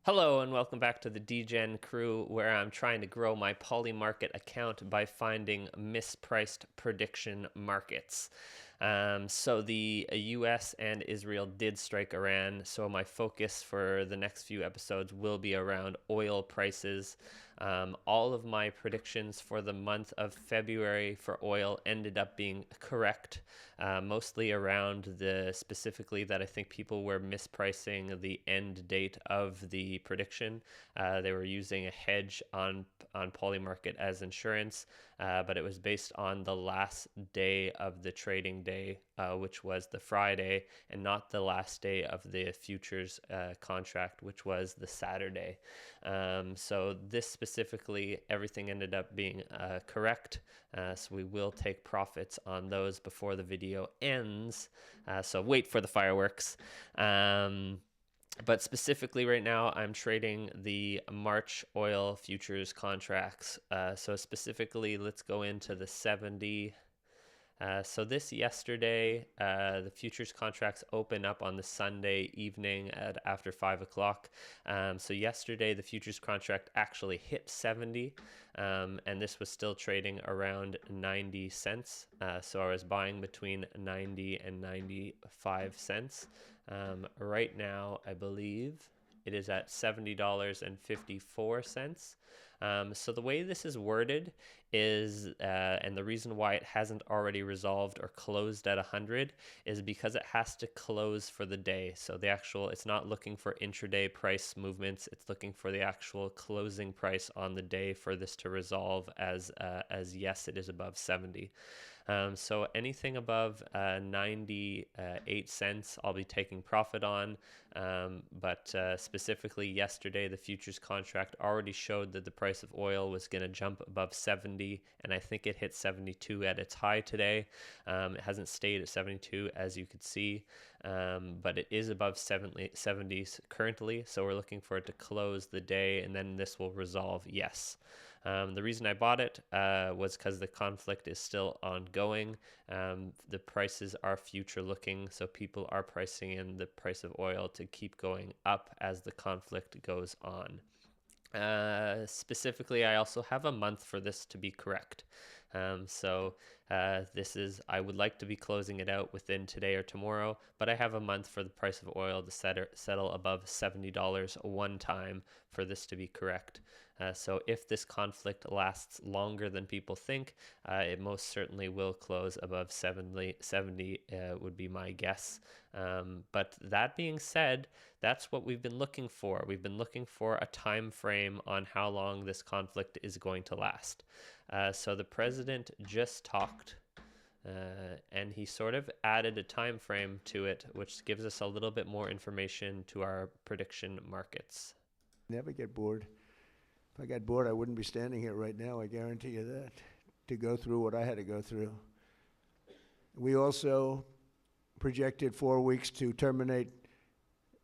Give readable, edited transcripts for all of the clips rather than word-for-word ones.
Hello and welcome back to the Degen crew, where I'm trying to grow my Polymarket account by finding mispriced prediction markets. So the US and Israel did strike Iran, so my focus for the next few episodes will be around oil prices. All of my predictions for the month of February for oil ended up being correct, mostly around specifically that I think people were mispricing the end date of the prediction. They were using a hedge on Polymarket as insurance, but it was based on the last day of the trading day, which was the Friday, and not the last day of the futures contract, which was the Saturday. So this specifically, everything ended up being correct. So we will take profits on those before the video ends. So wait for the fireworks. But specifically right now, I'm trading the March oil futures contracts. So specifically, let's go into the 70. So this yesterday, the futures contracts open up on the Sunday evening after 5 o'clock. So yesterday, the futures contract actually hit 70, and this was still trading around 90 cents. So I was buying between 90 and 95 cents. Right now, I believe it is at $70.54. So the way this is worded is, and the reason why it hasn't already resolved or closed at 100 is because it has to close for the day. So it's not looking for intraday price movements. It's looking for the actual closing price on the day for this to resolve as yes, it is above 70. So anything above 98 cents, I'll be taking profit on. But specifically yesterday, the futures contract already showed that the price of oil was going to jump above 70, and I think it hit 72 at its high today. It hasn't stayed at 72, as you could see, but it is above 70 currently, so we're looking for it to close the day, and then this will resolve, yes. The reason I bought it was because the conflict is still ongoing. The prices are future looking, so people are pricing in the price of oil to keep going up as the conflict goes on. Specifically, I also have a month for this to be correct. I would like to be closing it out within today or tomorrow, but I have a month for the price of oil to settle above $70 one time for this to be correct. So if this conflict lasts longer than people think, it most certainly will close above 70 would be my guess. But that being said, that's what we've been looking for. We've been looking for a time frame on how long this conflict is going to last. So the president just talked, and he sort of added a time frame to it, which gives us a little bit more information to our prediction markets. Never get bored. If I got bored, I wouldn't be standing here right now, I guarantee you that, to go through what I had to go through. We also projected 4 weeks to terminate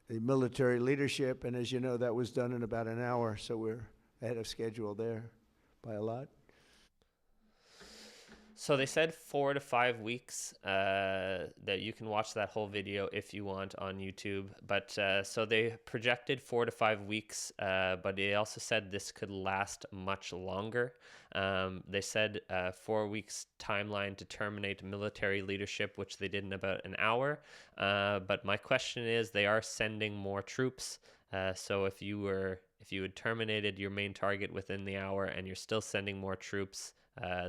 the military leadership, and as you know, that was done in about an hour, so we're ahead of schedule there by a lot. So they said 4 to 5 weeks, that you can watch that whole video if you want on YouTube. But so they projected 4 to 5 weeks, but they also said this could last much longer. They said 4 weeks timeline to terminate military leadership, which they did in about an hour. But my question is, they are sending more troops. So if you had terminated your main target within the hour and you're still sending more troops,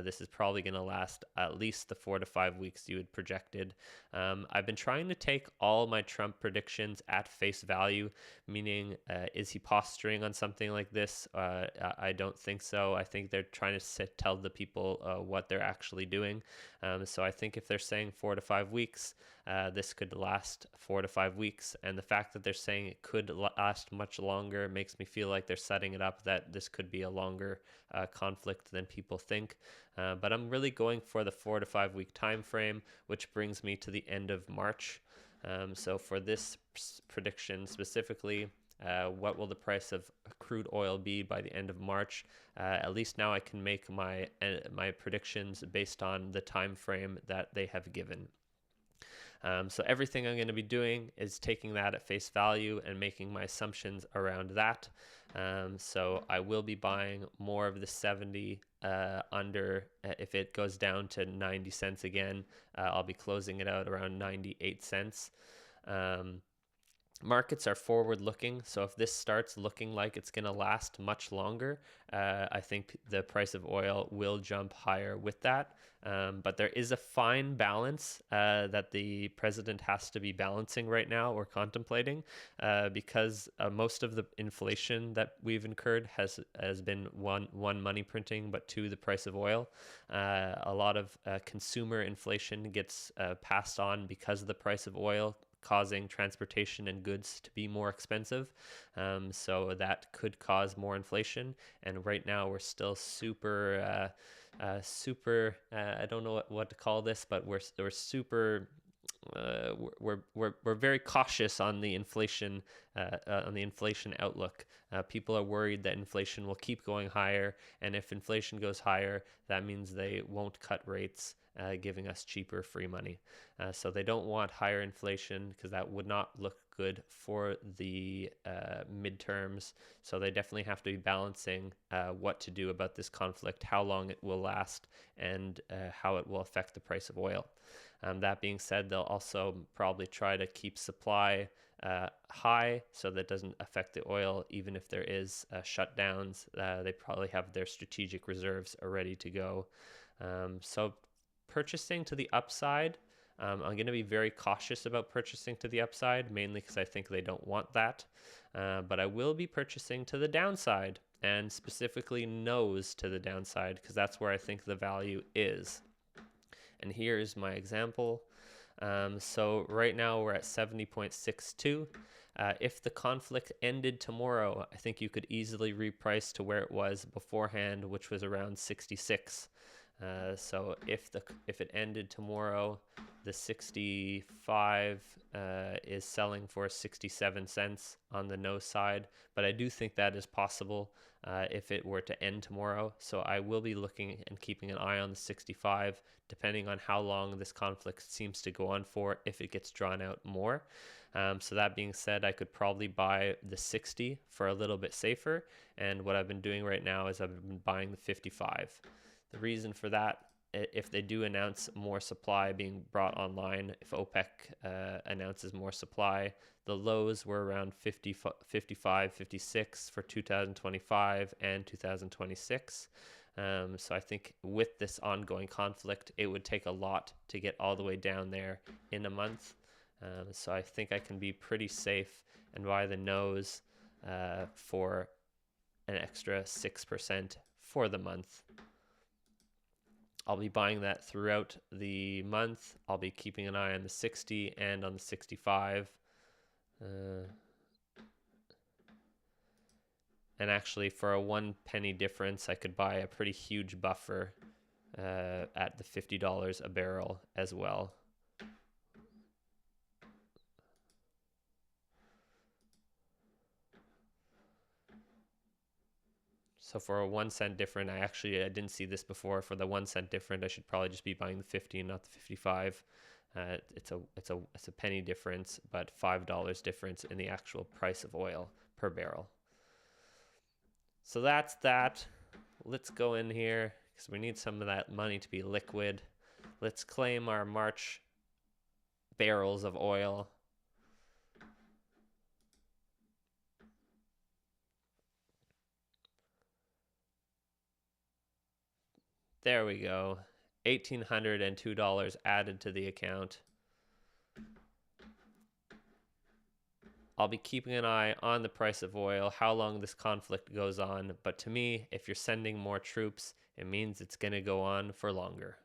this is probably going to last at least the 4 to 5 weeks you had projected. I've been trying to take all my Trump predictions at face value, meaning is he posturing on something like this? I don't think so. I think they're trying to tell the people what they're actually doing. So I think if they're saying 4 to 5 weeks, this could last 4 to 5 weeks. And the fact that they're saying it could last much longer makes me feel like they're setting it up that this could be a longer conflict than people think. But I'm really going for the 4 to 5 week time frame, which brings me to the end of March. So for this prediction specifically, what will the price of crude oil be by the end of March? At least now I can make my predictions based on the time frame that they have given. So everything I'm going to be doing is taking that at face value and making my assumptions around that. So I will be buying more of the 70 under. If it goes down to 90 cents again, I'll be closing it out around 98 cents. Markets are forward looking, so if this starts looking like it's going to last much longer, I think the price of oil will jump higher with that. But there is a fine balance that the president has to be balancing right now or contemplating, because most of the inflation that we've incurred has been one, money printing, but two, the price of oil. A lot of consumer inflation gets passed on because of the price of oil, causing transportation and goods to be more expensive. So that could cause more inflation. And right now we're still super, I don't know what to call this, but we're super, we're very cautious on the inflation outlook. People are worried that inflation will keep going higher, and if inflation goes higher, that means they won't cut rates, giving us cheaper free money. So they don't want higher inflation because that would not look good for the midterms. So they definitely have to be balancing what to do about this conflict, how long it will last, and how it will affect the price of oil. That being said, they'll also probably try to keep supply high so that doesn't affect the oil, even if there is shutdowns. They probably have their strategic reserves ready to go. So purchasing to the upside, I'm going to be very cautious about purchasing to the upside, mainly because I think they don't want that. But I will be purchasing to the downside, and specifically nose to the downside, because that's where I think the value is. And here's my example. So right now we're at 70.62. If the conflict ended tomorrow, I think you could easily reprice to where it was beforehand, which was around 66. So if it ended tomorrow, the 65 is selling for 67 cents on the no side, but I do think that is possible if it were to end tomorrow. So I will be looking and keeping an eye on the 65, depending on how long this conflict seems to go on for, if it gets drawn out more. So that being said, I could probably buy the 60 for a little bit safer. And what I've been doing right now is I've been buying the 55. The reason for that, if they do announce more supply being brought online, if OPEC announces more supply, the lows were around 50, 55, 56 for 2025 and 2026. So I think with this ongoing conflict, it would take a lot to get all the way down there in a month. So I think I can be pretty safe and buy the nose for an extra 6% for the month. I'll be buying that throughout the month. I'll be keeping an eye on the 60 and on the 65. And actually, for a 1 penny difference, I could buy a pretty huge buffer at the $50 a barrel as well. So for a 1 cent different, I didn't see this before. For the 1 cent different, I should probably just be buying the 50 and not the 55. It's a penny difference, but $5 difference in the actual price of oil per barrel. So that's that. Let's go in here because we need some of that money to be liquid. Let's claim our March barrels of oil. There we go. $1,802 added to the account. I'll be keeping an eye on the price of oil, how long this conflict goes on. But to me, if you're sending more troops, it means it's going to go on for longer.